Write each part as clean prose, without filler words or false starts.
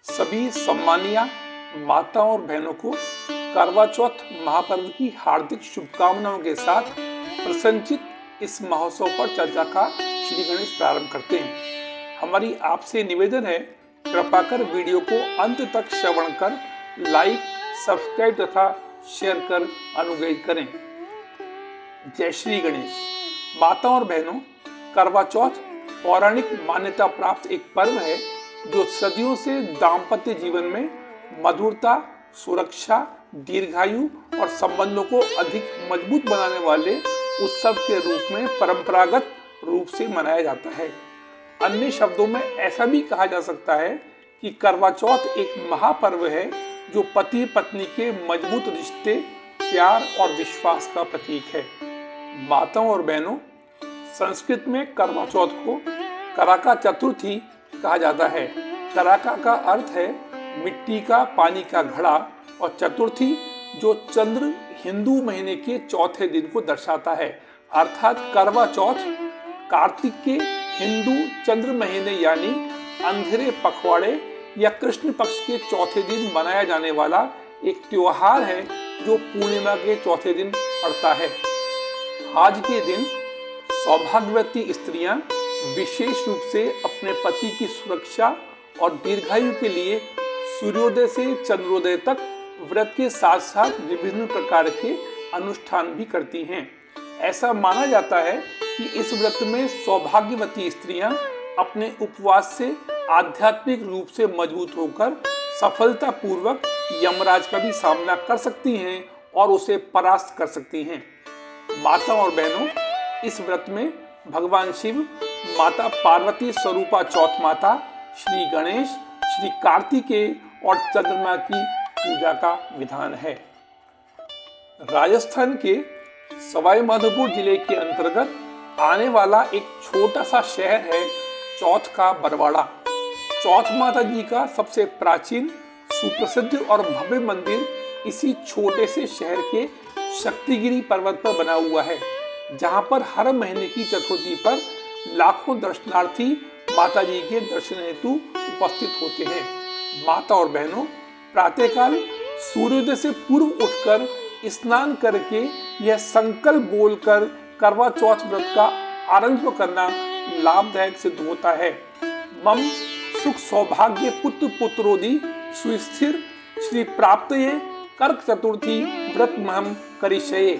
सभी सम्मानिया माताओं और बहनों को करवा चौथ महापर्व की हार्दिक शुभकामनाओं के साथ प्रसन्नचित इस महोत्सव पर चर्चा का श्री गणेश प्रारंभ करते हैं। हमारी आपसे निवेदन है, कृपा कर वीडियो को अंत तक श्रवण कर लाइक, सब्सक्राइब तथा शेयर कर अनुग्रहित करें। जय श्री गणेश। माताओं और बहनों, करवा चौथ पौराणिक मान्यता प्राप्त एक पर्व है जो सदियों से दाम्पत्य जीवन में मधुरता, सुरक्षा, दीर्घायु और संबंधों को अधिक मजबूत बनाने वाले उत्सव के रूप में परंपरागत रूप से मनाया जाता है। अन्य शब्दों में ऐसा भी कहा जा सकता है कि करवा चौथ एक महापर्व है जो पति पत्नी के मजबूत रिश्ते, प्यार और विश्वास का प्रतीक है। माताओं और बहनों, संस्कृत में करवा चौथ को कराका चतुर्थी कहा जाता है। कराका का अर्थ है मिट्टी का पानी का घड़ा और चतुर्थी जो चंद्र हिंदू महीने के चौथे दिन को दर्शाता है। अर्थात करवा चौथ कार्तिक के हिंदू चंद्र महीने यानी अंधेरे पखवाड़े या कृष्ण पक्ष के चौथे दिन मनाया जाने वाला एक त्योहार है जो पूर्णिमा के चौथे दिन पड़ता है। आज के दिन सौभाग्यवती स्त्रियां विशेष रूप से अपने पति की सुरक्षा और दीर्घायु के लिए सूर्योदय से चंद्रोदय तक व्रत के साथ साथ विभिन्न प्रकार के अनुष्ठान भी करती हैं। ऐसा माना जाता है कि इस व्रत में सौभाग्यवती स्त्रियां अपने उपवास से आध्यात्मिक रूप से मजबूत होकर सफलतापूर्वक यमराज का भी सामना कर सकती हैं और उसे परास्त कर सकती हैं। माताओं और बहनों, इस व्रत में भगवान शिव, माता पार्वती स्वरूपा चौथ माता, श्री गणेश, श्री कार्तिकेय और चंद्रमा की पूजा का विधान है। राजस्थान के सवाई माधोपुर जिले के अंतर्गत आने वाला एक छोटा सा शहर है चौथ का बरवाड़ा। चौथ माता जी का सबसे प्राचीन, सुप्रसिद्ध और भव्य मंदिर इसी छोटे से शहर के शक्तिगिरी पर्वत पर बना हुआ है, जहां पर हर महीने की चतुर्थी पर लाखों दर्शनार्थी माता जी के दर्शन हेतु उपस्थित होते हैं। माता और बहनों, प्रातःकाल सूर्योदय से पूर्व उठकर स्नान करके यह संकल्प बोलकर करवा चौथ व्रत का आरंभ करना लाभदायक सिद्ध होता है। मम सुख सौभाग्य पुत्र पुत्रोदि सुस्थिर श्री प्राप्तये कर्क चतुर्थी व्रत महम करिष्ये।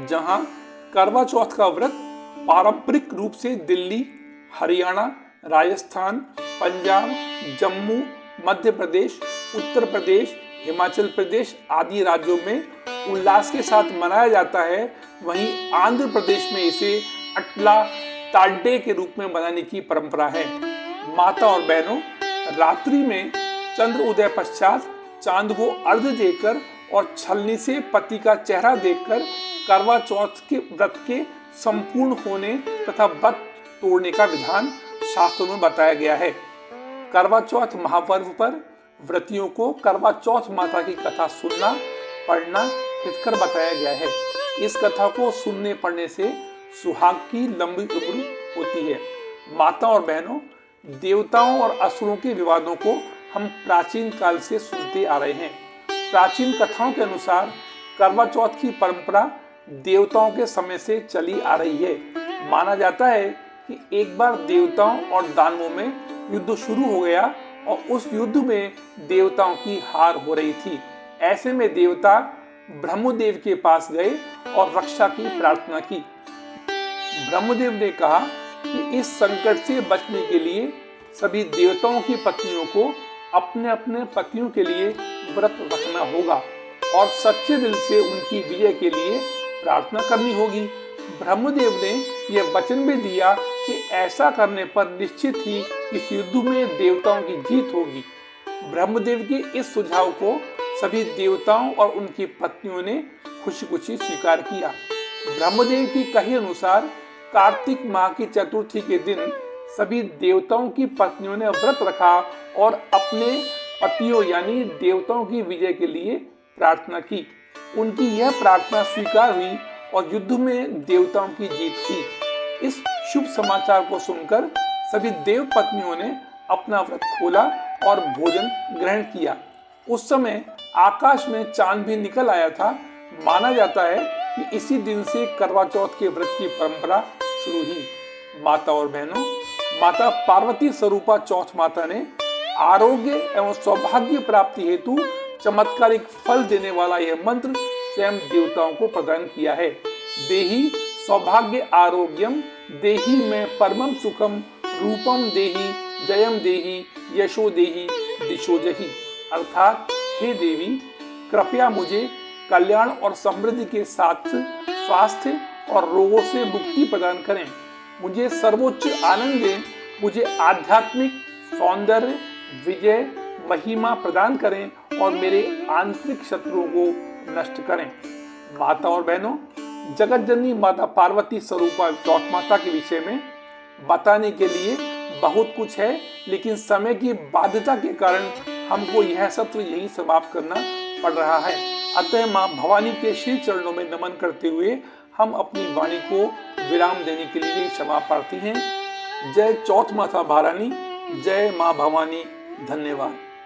जहां करवा चौथ का व्रत पारंपरिक रूप से दिल्ली, हरियाणा, राजस्थान, पंजाब, जम्मू, मध्य प्रदेश, उत्तर प्रदेश, हिमाचल प्रदेश आदि राज्यों में उल्लास के साथ मनाया जाता है, वहीं आंध्र प्रदेश में इसे अट्ला ताड्डे के रूप में मनाने की परंपरा है। माता और बहनों, रात्रि में चंद्र उदय पश्चात चांद को अर्घ्य देकर और छलनी से पति का चेहरा देखकर करवा चौथ के व्रत के संपूर्ण होने तथा व्रत तोड़ने का विधान शास्त्रों में बताया गया है। करवा चौथ महापर्व पर व्रतियों को करवा चौथ माता की कथा सुनना, पढ़ना हितकर बताया गया है। इस कथा को सुनने पढ़ने से सुहाग की लंबी उम्र होती है। माता और बहनों, देवताओं और असुरों के विवादों को हम प्राचीन काल से सुनते आ रहे हैं। प्राचीन कथाओं के अनुसार करवा चौथ की परंपरा देवताओं के समय से चली आ रही है। माना जाता है कि एक बार देवताओं और दानवों में युद्ध शुरू हो गया और उस युद्ध में देवताओं की हार हो रही थी। ऐसे में देवता ब्रह्मदेव के पास गए और रक्षा की प्रार्थना की। ब्रह्मदेव ने कहा कि इस संकट से बचने के लिए सभी देवताओं की पत्नियों को अपने अपने पतियों के लिए व्रत रखना होगा और सच्चे दिल से उनकी विजय के लिए प्रार्थना करनी होगी। ब्रह्मदेव ने यह वचन भी दिया कि ऐसा करने पर निश्चित ही इस युद्ध में देवताओं की जीत होगी। ब्रह्मदेव के इस सुझाव को सभी देवताओं और उनकी पत्नियों ने खुशी खुशी स्वीकार किया। ब्रह्मदेव की कही अनुसार कार्तिक माह की चतुर्थी के दिन सभी देवताओं की पत्नियों ने व्रत रखा और अपने पतियों यानी देवताओं की विजय के लिए प्रार्थना की। उनकी यह प्रार्थना स्वीकार हुई और युद्ध में देवताओं की जीत हुई। इस शुभ समाचार को सुनकर सभी देव पत्नियों ने अपना व्रत खोला और भोजन ग्रहण किया। उस समय आकाश में चांद भी निकल आया था। माना जाता है कि इसी दिन से करवा चौथ के व्रत की परंपरा शुरू हुई। माता और बहनों, माता पार्वती स्वरूपा चौथ माता ने आरोग्य एवं सौभाग्य प्राप्ति हेतु चमत्कारिक फल देने वाला यह मंत्र स्वयं देवताओं को प्रदान किया है। देहि सौभाग्य आरोग्यम, देहि में परमम सुखम, रूपम देहि, जयम देहि, यशो देहि, दिशो जहि। अर्थात हे देवी, कृपया मुझे कल्याण और समृद्धि के साथ स्वास्थ्य और रोगों से मुक्ति प्रदान करें। मुझे सर्वोच्च आनंद दें, मुझे आध्यात्मिक सौंदर्य, विजय, महिमा प्रदान करें और मेरे आंतरिक शत्रुओं को नष्ट करें। माता और बहनों, जगत जननी माता पार्वती स्वरूपा चौथ माता के विषय में बताने के लिए बहुत कुछ है, लेकिन समय की बाध्यता के कारण हमको यह सत्र यही समाप्त करना पड़ रहा है। अतः माँ भवानी के श्री चरणों में नमन करते हुए हम अपनी वाणी को विराम देने के लिए क्षमा प्रार्थी हैं। जय चौथ माता महारानी, जय माँ भवानी। धन्यवाद।